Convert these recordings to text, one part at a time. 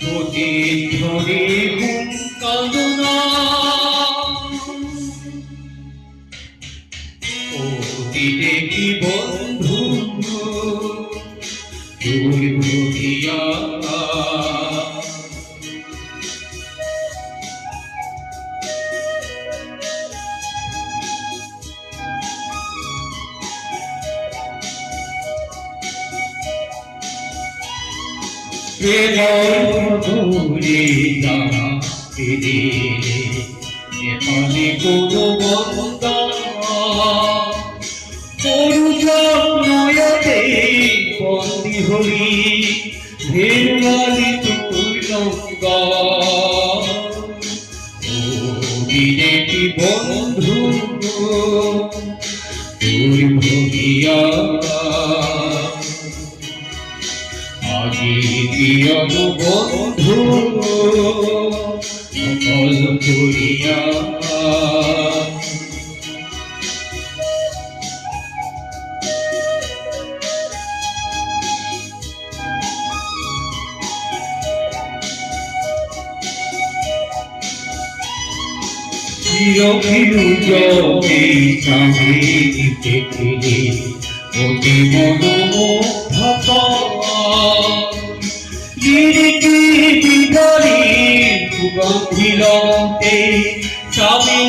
প্রতিধ্বনি কান্দনা অতীতে কি বন্ধু তুই ভুলিয়া ভুলে যারা এখানে কোনো নয়তে বন্দি হলি ভেরওয়ালি তুই লঙ্কা বিদেশি বন্ধু তুই ভুলিয়া আজি প্রিয়ন বন্ধু সকল করিয়া চিরবিরুজে স্বামী দেখিলে অতি মনোমোহা সুগন্ধিলতে স্বামী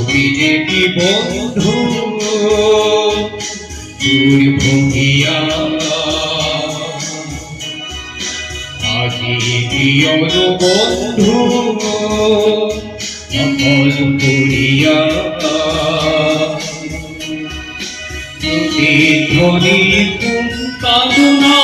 বিজেপি বন্ধু তুই ভুলিয়া আজি প্রিয়র বন্ধু সকল করিয়া প্রতিধ্বনি কান্দনা